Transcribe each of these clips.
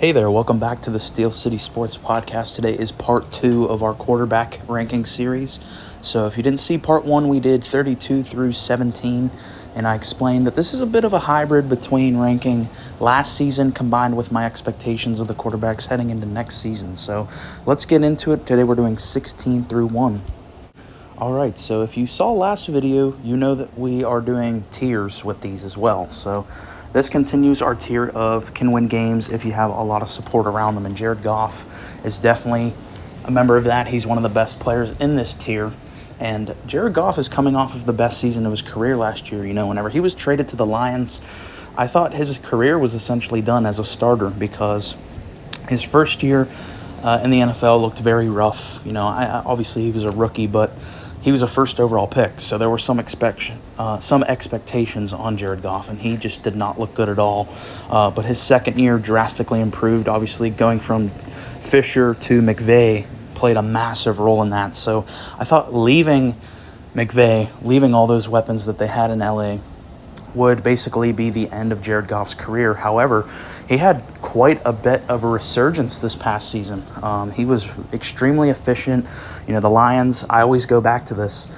Hey there, welcome back to the Steel City Sports Podcast. Today is part 2 of our quarterback ranking series. So if you didn't see part 1, we did 32 through 17, and I explained that this is a bit of a hybrid between ranking last season combined with my expectations of the quarterbacks heading into next season. So let's get into it. Today we're doing 16 through 1. Alright, so if you saw last video, you know that we are doing tiers with these as well. So this continues our tier of can win games if you have a lot of support around them. And Jared Goff is definitely a member of that. He's one of the best players in this tier. And Jared Goff is coming off of the best season of his career last year. You know, whenever he was traded to the Lions, I thought his career was essentially done as a starter because his first year in the NFL looked very rough. You know, obviously he was a rookie, but he was a first overall pick, so there were some expectations on Jared Goff, and he just did not look good at all. But his second year drastically improved. Obviously, going from Fisher to McVay played a massive role in that. So I thought leaving McVay, leaving all those weapons that they had in LA, would basically be the end of Jared Goff's career. However, he had quite a bit of a resurgence this past season. He was extremely efficient. You know, the Lions, I always go back to this.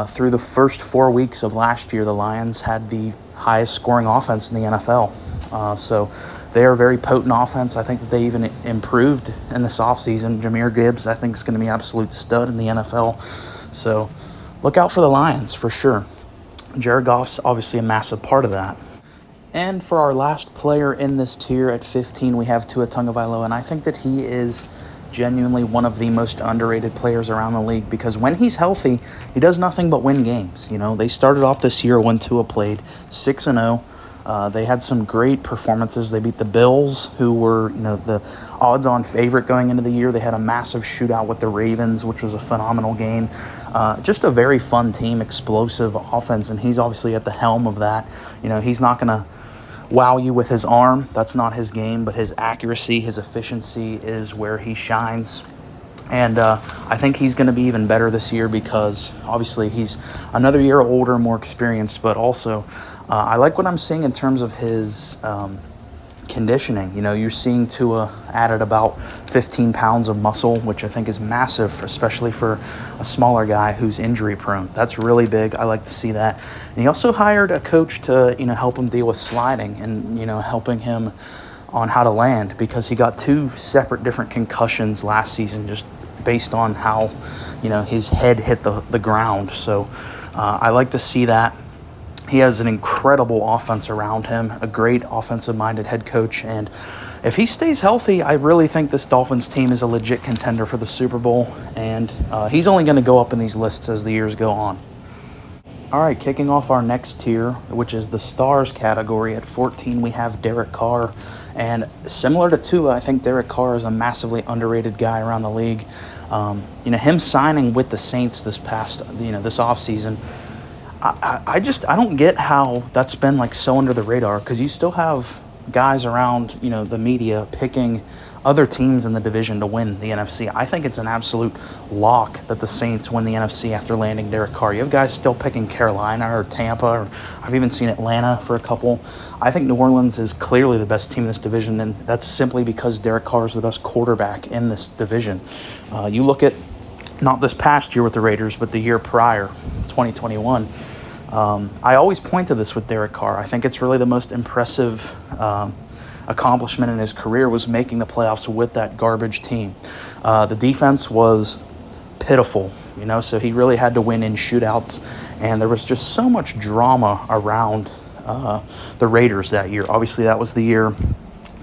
Through the first 4 weeks of last year, the Lions had the highest scoring offense in the NFL. So they are a very potent offense. I think that they even improved in this offseason. Jahmyr Gibbs, I think, is going to be an absolute stud in the NFL. So look out for the Lions for sure. Jared Goff's obviously a massive part of that. And for our last player in this tier at 15, we have Tua Tagovailoa, and I think that he is genuinely one of the most underrated players around the league because when he's healthy, he does nothing but win games. You know, they started off this year when Tua played 6-0. They had some great performances. They beat the Bills, who were, you know, the odds-on favorite going into the year. They had a massive shootout with the Ravens, which was a phenomenal game. Just a very fun team, explosive offense, and he's obviously at the helm of that. You know, he's not going to wow you with his arm. That's not his game, but his accuracy, his efficiency is where he shines. And I think he's going to be even better this year because obviously he's another year older, more experienced, but also I like what I'm seeing in terms of his conditioning. You know, you're seeing Tua added about 15 pounds of muscle, which I think is massive, especially for a smaller guy who's injury prone. That's really big. I like to see that. And he also hired a coach to, you know, help him deal with sliding and, you know, helping him on how to land because he got 2 separate different concussions last season just based on how, you know, his head hit the ground. So I like to see that. He has an incredible offense around him, a great offensive-minded head coach, and if he stays healthy, I really think this Dolphins team is a legit contender for the Super Bowl, and he's only going to go up in these lists as the years go on. All right, kicking off our next tier, which is the stars category. At 14, we have Derek Carr, and similar to Tua, I think Derek Carr is a massively underrated guy around the league. You know, him signing with the Saints this offseason, I don't get how that's been like so under the radar because you still have guys around, you know, the media picking other teams in the division to win the NFC. I think it's an absolute lock that the Saints win the NFC after landing Derek Carr. You have guys still picking Carolina or Tampa, or I've even seen Atlanta for a couple. I think New Orleans is clearly the best team in this division, and that's simply because Derek Carr is the best quarterback in this division. You look at not this past year with the Raiders, but the year prior, 2021. I always point to this with Derek Carr. I think it's really the most impressive accomplishment in his career was making the playoffs with that garbage team. The defense was pitiful, you know, so he really had to win in shootouts, and there was just so much drama around the Raiders that year. Obviously, that was the year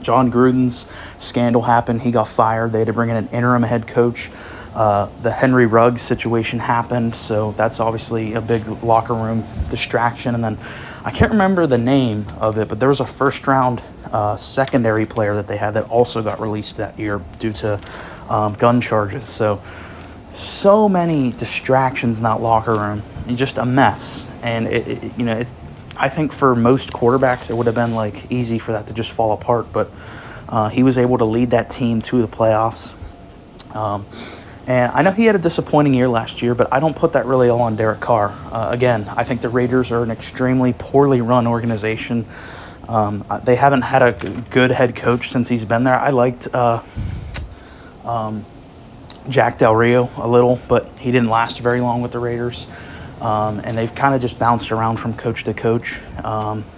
John Gruden's scandal happened. He got fired. They had to bring in an interim head coach. The Henry Ruggs situation happened, so that's obviously a big locker room distraction. And then I can't remember the name of it, but there was a first-round secondary player that they had that also got released that year due to gun charges. So many distractions in that locker room, and just a mess. And I think for most quarterbacks, it would have been like easy for that to just fall apart, but he was able to lead that team to the playoffs. And I know he had a disappointing year last year, but I don't put that really all on Derek Carr. Again, I think the Raiders are an extremely poorly run organization. They haven't had a good head coach since he's been there. I liked Jack Del Rio a little, but he didn't last very long with the Raiders. And they've kind of just bounced around from coach to coach.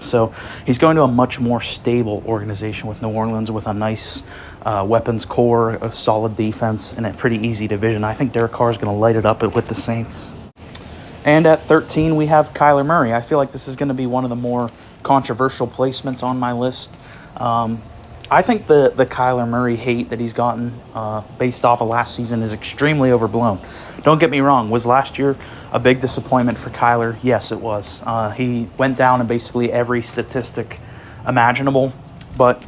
So he's going to a much more stable organization with New Orleans, with a nice weapons core, a solid defense, and a pretty easy division. I think Derek Carr is going to light it up with the Saints. And at 13, we have Kyler Murray. I feel like this is going to be one of the more controversial placements on my list. I think the Kyler Murray hate that he's gotten based off of last season is extremely overblown. Don't get me wrong. Was last year a big disappointment for Kyler? Yes, it was. He went down in basically every statistic imaginable. But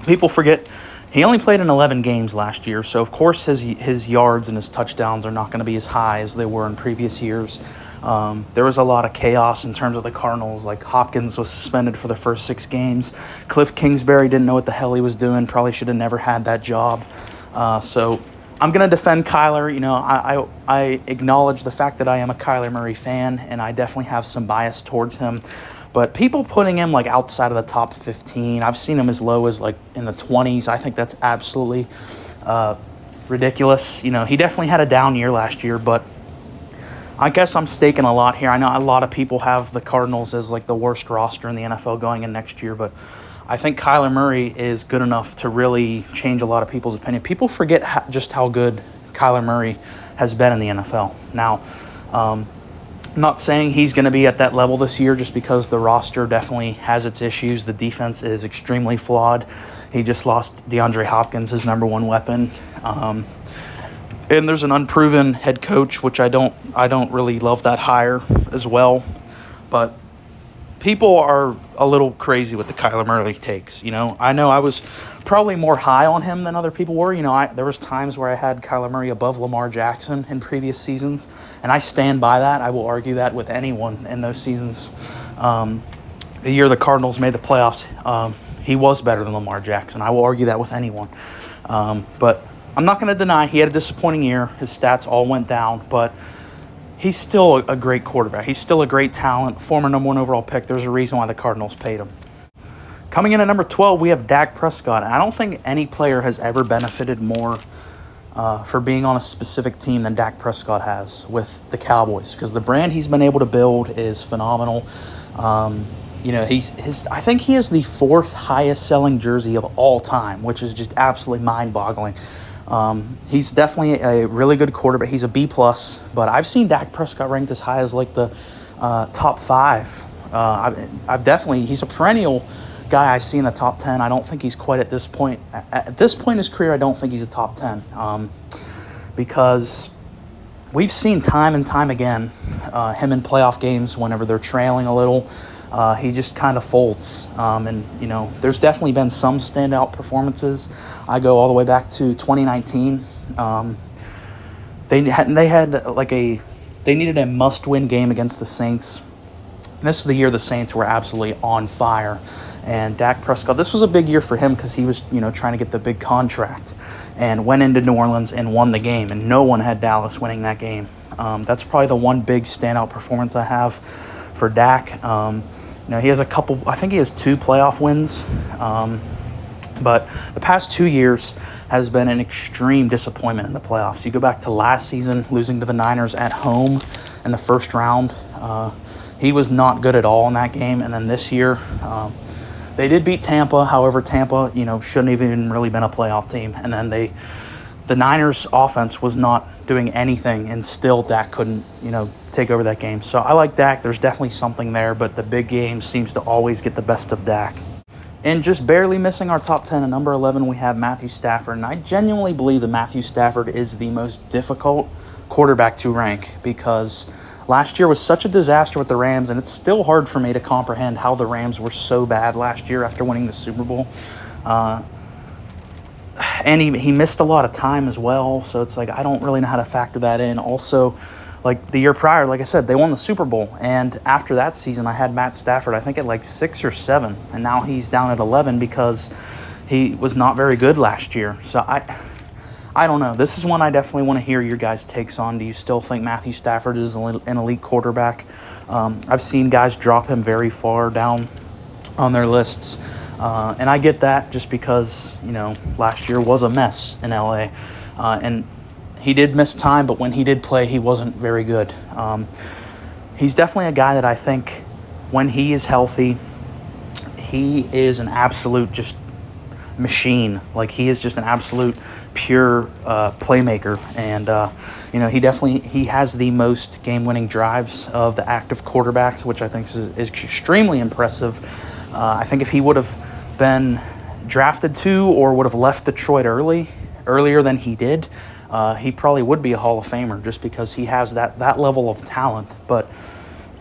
people forget he only played in 11 games last year. So, of course, his yards and his touchdowns are not going to be as high as they were in previous years. There was a lot of chaos in terms of the Cardinals. Like, Hopkins was suspended for the first 6 games. Cliff Kingsbury didn't know what the hell he was doing. Probably should have never had that job. So I'm going to defend Kyler. You know, I acknowledge the fact that I am a Kyler Murray fan, and I definitely have some bias towards him. But people putting him, like, outside of the top 15, I've seen him as low as, like, in the 20s. I think that's absolutely ridiculous. You know, he definitely had a down year last year, but I guess I'm staking a lot here. I know a lot of people have the Cardinals as, like, the worst roster in the NFL going in next year, but I think Kyler Murray is good enough to really change a lot of people's opinion. People forget just how good Kyler Murray has been in the NFL. Now, I'm not saying he's going to be at that level this year just because the roster definitely has its issues. The defense is extremely flawed. He just lost DeAndre Hopkins, his number one weapon. And there's an unproven head coach, which I don't really love that hire as well. But people are a little crazy with the Kyler Murray takes. You know I was probably more high on him than other people were. You know, there was times where I had Kyler Murray above Lamar Jackson in previous seasons, and I stand by that. I will argue that with anyone in those seasons. The year the Cardinals made the playoffs, he was better than Lamar Jackson. I will argue that with anyone. But I'm not going to deny he had a disappointing year. His stats all went down, but he's still a great quarterback. He's still a great talent, former number 1 overall pick. There's a reason why the Cardinals paid him. Coming in at number 12, we have Dak Prescott. And I don't think any player has ever benefited more for being on a specific team than Dak Prescott has with the Cowboys, because the brand he's been able to build is phenomenal. You know, I think he is the 4th highest selling jersey of all time, which is just absolutely mind-boggling. He's definitely a really good quarterback. He's a B+, but I've seen Dak Prescott ranked as high as like the top 5. He's a perennial guy I see in the top 10. I don't think he's quite at this point. At this point in his career, I don't think he's a top 10 because we've seen time and time again him in playoff games whenever they're trailing a little. He just kind of folds. And, you know, there's definitely been some standout performances. I go all the way back to 2019. They needed a must-win game against the Saints. This is the year the Saints were absolutely on fire. And Dak Prescott, this was a big year for him because he was, you know, trying to get the big contract and went into New Orleans and won the game. And no one had Dallas winning that game. That's probably the one big standout performance I have for Dak. You know, he has I think he has 2 playoff wins. But the past 2 years has been an extreme disappointment in the playoffs. You go back to last season, losing to the Niners at home in the first round. He was not good at all in that game. And then this year, they did beat Tampa. However, Tampa, you know, shouldn't have even really been a playoff team. And then the Niners offense was not doing anything, and still Dak couldn't, you know, take over that game. So I like Dak. There's definitely something there, but the big game seems to always get the best of Dak. And just barely missing our top 10, at number 11, we have Matthew Stafford. And I genuinely believe that Matthew Stafford is the most difficult quarterback to rank because last year was such a disaster with the Rams, and it's still hard for me to comprehend how the Rams were so bad last year after winning the Super Bowl. And he missed a lot of time as well, so it's like I don't really know how to factor that in. Also, like the year prior, like I said, they won the Super Bowl, and after that season, I had Matt Stafford, I think at like 6 or 7, and now he's down at 11 because he was not very good last year. So I don't know. This is one I definitely want to hear your guys' takes on. Do you still think Matthew Stafford is an elite quarterback? I've seen guys drop him very far down on their lists. And I get that just because, last year was a mess in LA. And he did miss time, but when he did play, he wasn't very good. He's definitely a guy that I think when he is healthy, he is an absolute just machine. Like, he is just an absolute pure playmaker. And, he has the most game-winning drives of the active quarterbacks, which I think is extremely impressive. I think if he would have been drafted to or would have left Detroit earlier than he did, he probably would be a Hall of Famer just because he has that level of talent. But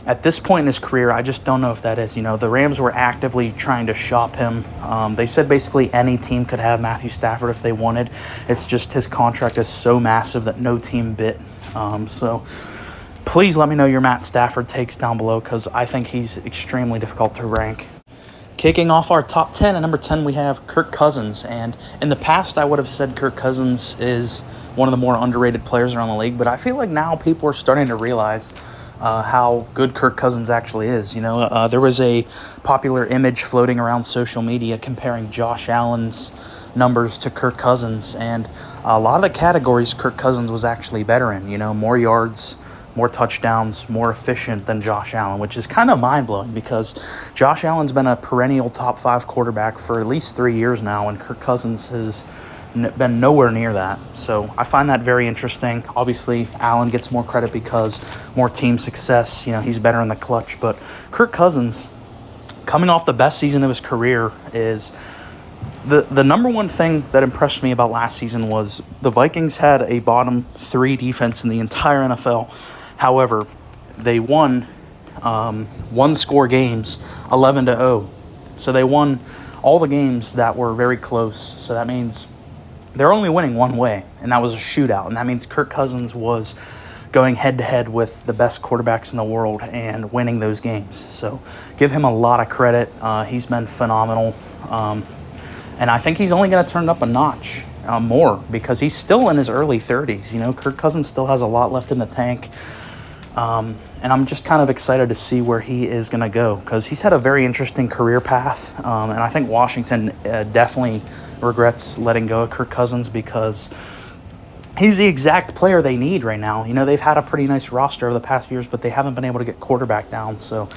at this point in his career, I just don't know if that is. The Rams were actively trying to shop him. They said basically any team could have Matthew Stafford if they wanted. It's just his contract is so massive that no team bit. So please let me know your Matt Stafford takes down below, because I think he's extremely difficult to rank. Kicking off our top 10, at number 10 we have Kirk Cousins. And in the past, I would have said Kirk Cousins is one of the more underrated players around the league, but I feel like now people are starting to realize how good Kirk Cousins actually is. There was a popular image floating around social media comparing Josh Allen's numbers to Kirk Cousins, and a lot of the categories Kirk Cousins was actually better in. More yards, more touchdowns, more efficient than Josh Allen, which is kind of mind-blowing because Josh Allen's been a perennial top 5 quarterback for at least 3 years now, and Kirk Cousins has been nowhere near that. So I find that very interesting. Obviously, Allen gets more credit because more team success. He's better in the clutch. But Kirk Cousins, coming off the best season of his career, is the number one thing that impressed me about last season was the Vikings had a bottom 3 defense in the entire NFL. However, they won one-score games 11-0. So they won all the games that were very close. So that means they're only winning one way, and that was a shootout. And that means Kirk Cousins was going head-to-head with the best quarterbacks in the world and winning those games. So give him a lot of credit. He's been phenomenal. And I think he's only going to turn it up a notch more because he's still in his early 30s. Kirk Cousins still has a lot left in the tank. And I'm just kind of excited to see where he is going to go because he's had a very interesting career path. And I think Washington definitely regrets letting go of Kirk Cousins because he's the exact player they need right now. They've had a pretty nice roster over the past years, but they haven't been able to get quarterback down. So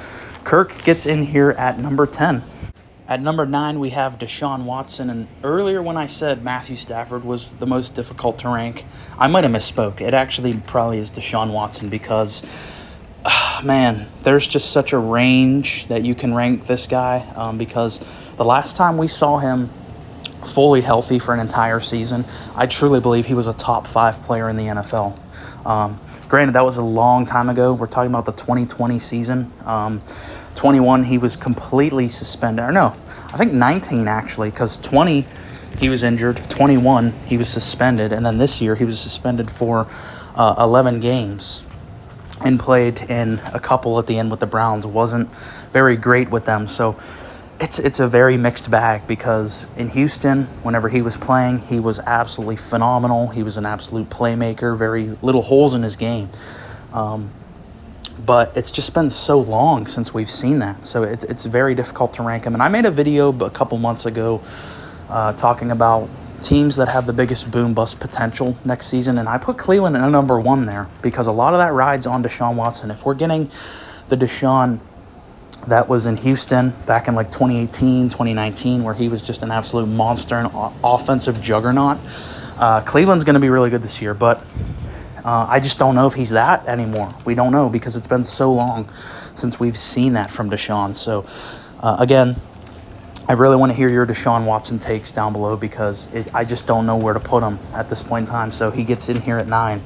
Kirk gets in here at number 10. At number 9, we have Deshaun Watson. And earlier when I said Matthew Stafford was the most difficult to rank, I might have misspoke. It actually probably is Deshaun Watson because, there's just such a range that you can rank this guy because the last time we saw him fully healthy for an entire season, I truly believe he was a top 5 player in the NFL. Granted, that was a long time ago. We're talking about the 2020 season. 21, he was completely suspended. Or no, I think 19 actually, because 20, he was injured. 21, he was suspended. And then this year, he was suspended for 11 games and played in a couple at the end with the Browns. Wasn't very great with them. So it's a very mixed bag because in Houston, whenever he was playing, he was absolutely phenomenal. He was an absolute playmaker, very little holes in his game. But it's just been so long since we've seen that. So it's very difficult to rank him. And I made a video a couple months ago talking about teams that have the biggest boom-bust potential next season. And I put Cleveland at number 1 there because a lot of that rides on Deshaun Watson. If we're getting the Deshaun that was in Houston back in 2018, 2019, where he was just an absolute monster and offensive juggernaut, Cleveland's going to be really good this year. But I just don't know if he's that anymore. We don't know because it's been so long since we've seen that from Deshaun. So, again, I really want to hear your Deshaun Watson takes down below because I just don't know where to put him at this point in time. So he gets in here at 9.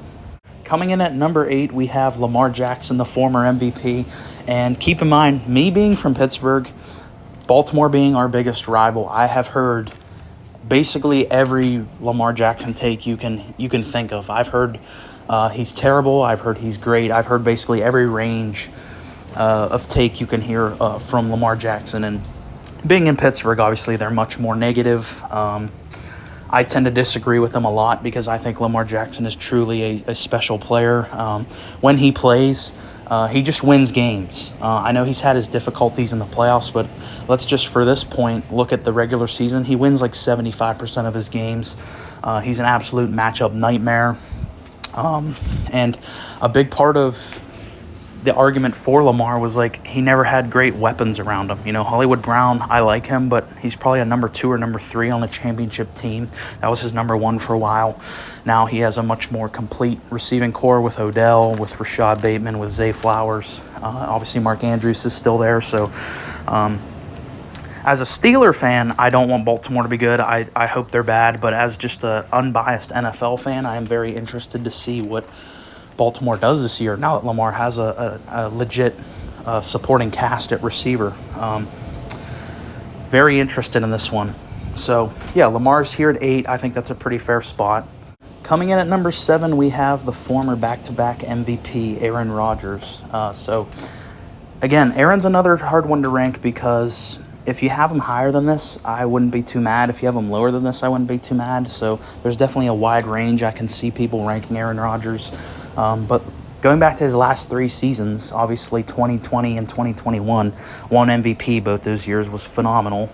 Coming in at number 8, we have Lamar Jackson, the former MVP. And keep in mind, me being from Pittsburgh, Baltimore being our biggest rival, I have heard basically every Lamar Jackson take you can think of. I've heard he's terrible. I've heard he's great. I've heard basically every range of take you can hear from Lamar Jackson. And being in Pittsburgh, obviously, they're much more negative. I tend to disagree with them a lot because I think Lamar Jackson is truly a special player. When he plays, He just wins games. I know he's had his difficulties in the playoffs, but let's just, for this point, look at the regular season. He wins like 75% of his games. He's an absolute matchup nightmare. And a big part of the argument for Lamar was like he never had great weapons around him. You know, Hollywood Brown, I like him, but he's probably a number 2 or number 3 on the championship team. That was his number 1 for a while. Now he has a much more complete receiving core with Odell, with Rashad Bateman, with Zay Flowers. Obviously, Mark Andrews is still there. So, as a Steeler fan, I don't want Baltimore to be good. I hope they're bad. But as just an unbiased NFL fan, I am very interested to see what Baltimore does this year, now that Lamar has a legit supporting cast at receiver. Very interested in this one. So, yeah, Lamar's here at 8. I think that's a pretty fair spot. Coming in at number 7, we have the former back-to-back MVP, Aaron Rodgers. So, again, Aaron's another hard one to rank because if you have him higher than this, I wouldn't be too mad. If you have him lower than this, I wouldn't be too mad. So there's definitely a wide range. I can see people ranking Aaron Rodgers. But going back to his last 3 seasons, obviously 2020 and 2021, won MVP both those years, was phenomenal.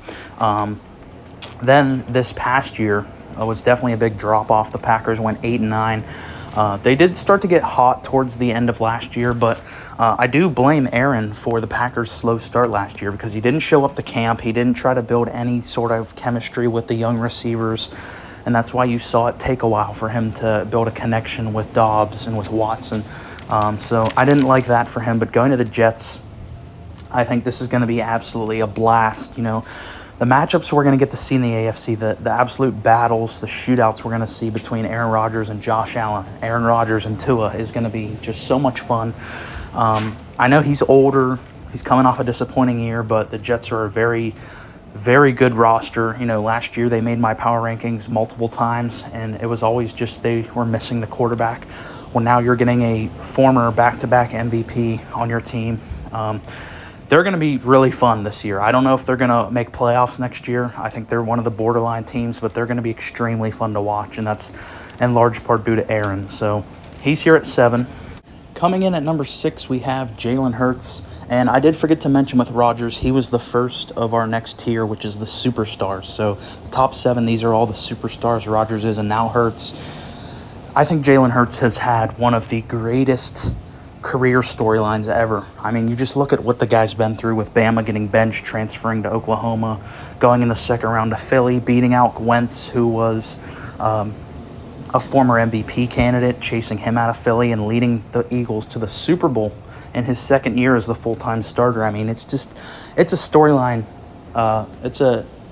Then this past year was definitely a big drop-off. The Packers went 8-9. They did start to get hot towards the end of last year, but I do blame Aaron for the Packers' slow start last year because he didn't show up to camp. He didn't try to build any sort of chemistry with the young receivers, and that's why you saw it take a while for him to build a connection with Dobbs and with Watson. So I didn't like that for him, but going to the Jets, I think this is going to be absolutely a blast. You know, the matchups we're going to get to see in the AFC, the absolute battles, the shootouts we're going to see between Aaron Rodgers and Josh Allen, Aaron Rodgers and Tua is going to be just so much fun. I know he's older. He's coming off a disappointing year, but the Jets are a very, very good roster. You know, last year they made my power rankings multiple times, and it was always just they were missing the quarterback. Well, now you're getting a former back-to-back MVP on your team. They're going to be really fun this year. I don't know if they're going to make playoffs next year. I think they're one of the borderline teams, but they're going to be extremely fun to watch, and that's in large part due to Aaron. So he's here at 7. Coming in at number 6, we have Jalen Hurts. And I did forget to mention with Rodgers, he was the first of our next tier, which is the superstars. So the top 7, these are all the superstars. Rodgers is, and now Hurts. I think Jalen Hurts has had one of the greatest career storylines ever. I mean, you just look at what the guy's been through with Bama getting benched, transferring to Oklahoma, going in the second round to Philly, beating out Wentz, who was a former MVP candidate, chasing him out of Philly and leading the Eagles to the Super Bowl in his second year as the full-time starter. I mean, it's a storyline. It's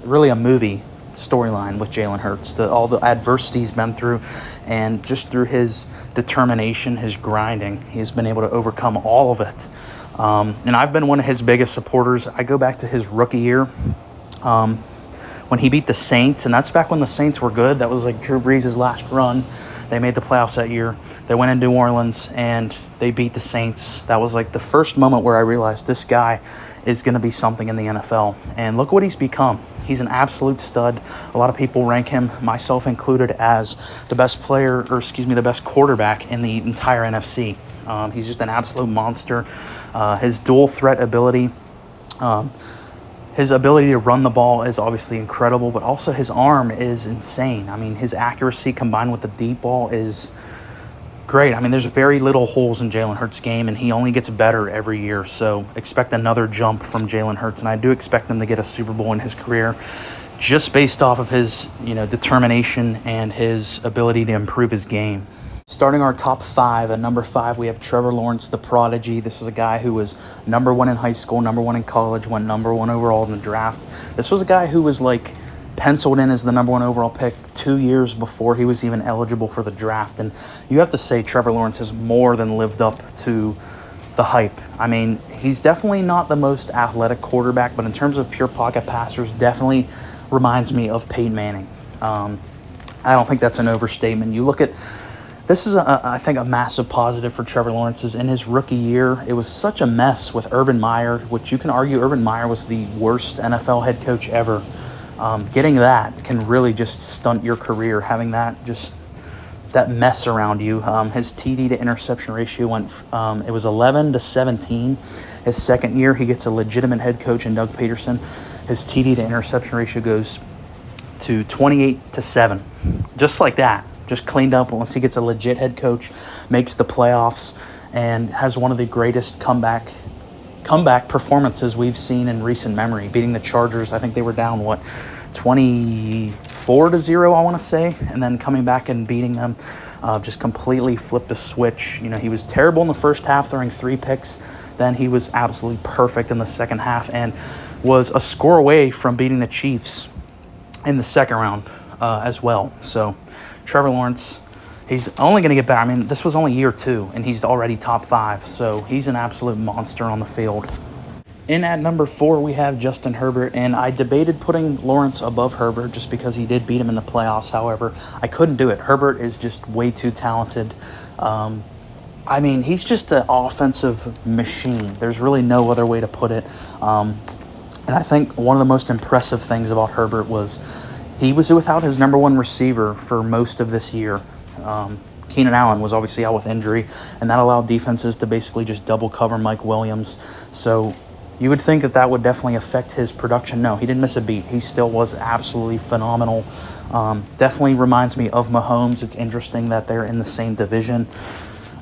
really a movie storyline with Jalen Hurts, all the adversity he's been through, and just through his determination, his grinding, he's been able to overcome all of it. And I've been one of his biggest supporters. I go back to his rookie year when he beat the Saints, and that's back when the Saints were good. That was like Drew Brees' last run. They made the playoffs that year. They went in New Orleans, and they beat the Saints. That was like the first moment where I realized this guy is going to be something in the NFL. And look what he's become. He's an absolute stud. A lot of people rank him, myself included, as the best the best quarterback in the entire NFC. He's just an absolute monster. His dual threat ability, his ability to run the ball is obviously incredible, but also his arm is insane. I mean, his accuracy combined with the deep ball is great. I mean, there's very little holes in Jalen Hurts' game, and he only gets better every year. So expect another jump from Jalen Hurts, and I do expect him to get a Super Bowl in his career just based off of his, determination and his ability to improve his game. Starting our top 5, at number 5, we have Trevor Lawrence, the prodigy. This is a guy who was number 1 in high school, number 1 in college, went number 1 overall in the draft. This was a guy who was penciled in as the number 1 overall pick 2 years before he was even eligible for the draft. And you have to say Trevor Lawrence has more than lived up to the hype. I mean, he's definitely not the most athletic quarterback, but in terms of pure pocket passers, definitely reminds me of Peyton Manning. I don't think that's an overstatement. You look at this is, I think, a massive positive for Trevor Lawrence is in his rookie year. It was such a mess with Urban Meyer, which you can argue Urban Meyer was the worst NFL head coach ever. Getting that can really just stunt your career. Having that just that mess around you. His TD to interception ratio went, it was 11 to 17. His second year, he gets a legitimate head coach in Doug Peterson. His TD to interception ratio goes to 28 to 7. Just like that. Just cleaned up once he gets a legit head coach, makes the playoffs, and has one of the greatest comeback performances we've seen in recent memory, beating the Chargers. I think they were down, 24 to 0, I want to say, and then coming back and beating them. Just completely flipped a switch. You know, he was terrible in the first half, throwing 3 picks. Then he was absolutely perfect in the second half and was a score away from beating the Chiefs in the second round as well. So Trevor Lawrence, he's only going to get better. I mean, this was only year 2, and he's already top 5. So he's an absolute monster on the field. In at number 4, we have Justin Herbert, and I debated putting Lawrence above Herbert just because he did beat him in the playoffs. However, I couldn't do it. Herbert is just way too talented. I mean, he's just an offensive machine. There's really no other way to put it. And I think one of the most impressive things about Herbert was he was without his number 1 receiver for most of this year. Keenan Allen was obviously out with injury, and that allowed defenses to basically just double cover Mike Williams. So you would think that would definitely affect his production. No, he didn't miss a beat. He still was absolutely phenomenal. Definitely reminds me of Mahomes. It's interesting that they're in the same division.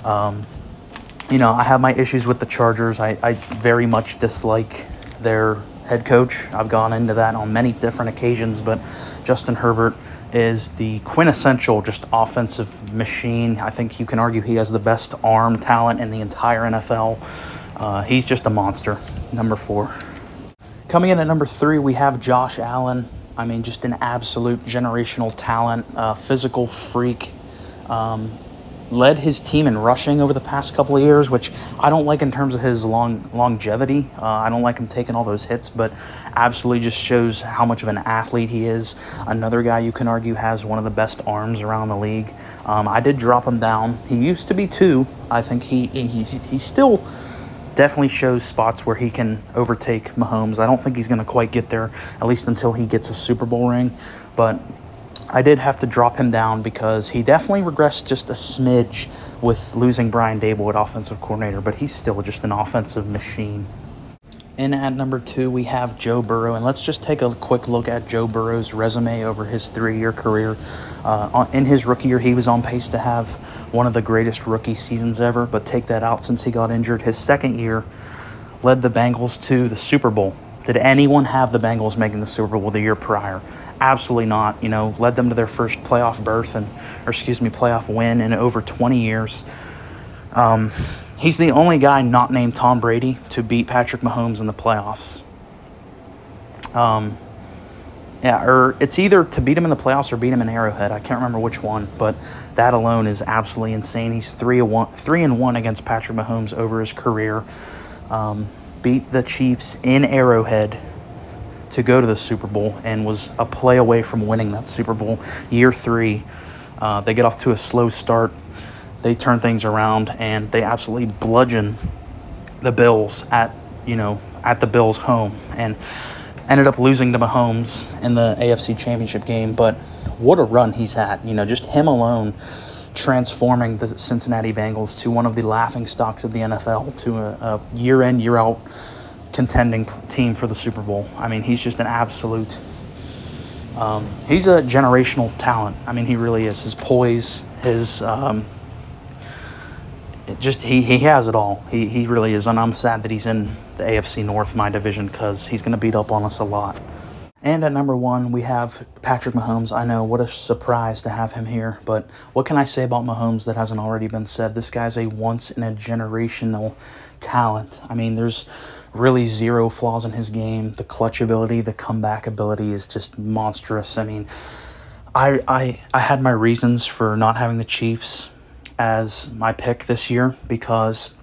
You know, I have my issues with the Chargers. I very much dislike their head coach. I've gone into that on many different occasions, but Justin Herbert is the quintessential just offensive machine. I think you can argue he has the best arm talent in the entire NFL. He's just a monster. Number 4. Coming in at number 3, we have Josh Allen. I mean, just an absolute generational talent, physical freak. Led his team in rushing over the past couple of years, which I don't like in terms of his longevity. I don't like him taking all those hits, but absolutely just shows how much of an athlete he is. Another guy you can argue has one of the best arms around the league. I did drop him down. He used to be 2. I think he still definitely shows spots where he can overtake Mahomes. I don't think he's going to quite get there, at least until he gets a Super Bowl ring. But I did have to drop him down because he definitely regressed just a smidge with losing Brian Daboll at offensive coordinator, but he's still just an offensive machine. In at number 2, we have Joe Burrow, and let's just take a quick look at Joe Burrow's resume over his 3-year career. In his rookie year, he was on pace to have one of the greatest rookie seasons ever, but take that out since he got injured. His second year led the Bengals to the Super Bowl. Did anyone have the Bengals making the Super Bowl the year prior? Absolutely not. You know, led them to their first playoff win in over 20 years. He's the only guy not named Tom Brady to beat Patrick Mahomes in the playoffs. Or it's either to beat him in the playoffs or beat him in Arrowhead. I can't remember which one, but that alone is absolutely insane. He's 3-1 against Patrick Mahomes over his career. Beat the Chiefs in Arrowhead to go to the Super Bowl and was a play away from winning that Super Bowl. Year 3, they get off to a slow start. They turn things around and they absolutely bludgeon the Bills at the Bills' home and ended up losing to Mahomes in the AFC Championship game. But what a run he's had. You know, just him alone transforming the Cincinnati Bengals to one of the laughingstocks of the NFL, to a year-in, year-out contending team for the Super Bowl. I mean, he's just an absolute he's a generational talent. I mean, he really is. His poise, his he has it all. He really is, and I'm sad that he's in the AFC North, my division, because he's going to beat up on us a lot. And at number 1, we have Patrick Mahomes. I know, what a surprise to have him here, but what can I say about Mahomes that hasn't already been said? This guy's a once-in-a-generational talent. I mean, there's really zero flaws in his game. The clutch ability, the comeback ability is just monstrous. I mean, I had my reasons for not having the Chiefs as my pick this year because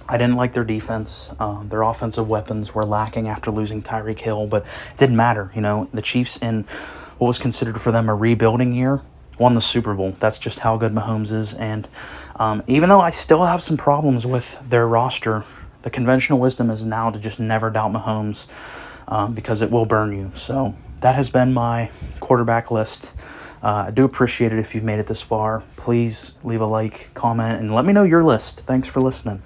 I didn't like their defense. Their offensive weapons were lacking after losing Tyreek Hill, but it didn't matter. You know, the Chiefs, in what was considered for them a rebuilding year, won the Super Bowl. That's just how good Mahomes is. And even though I still have some problems with their roster, the conventional wisdom is now to just never doubt Mahomes because it will burn you. So that has been my quarterback list. I do appreciate it if you've made it this far. Please leave a like, comment, and let me know your list. Thanks for listening.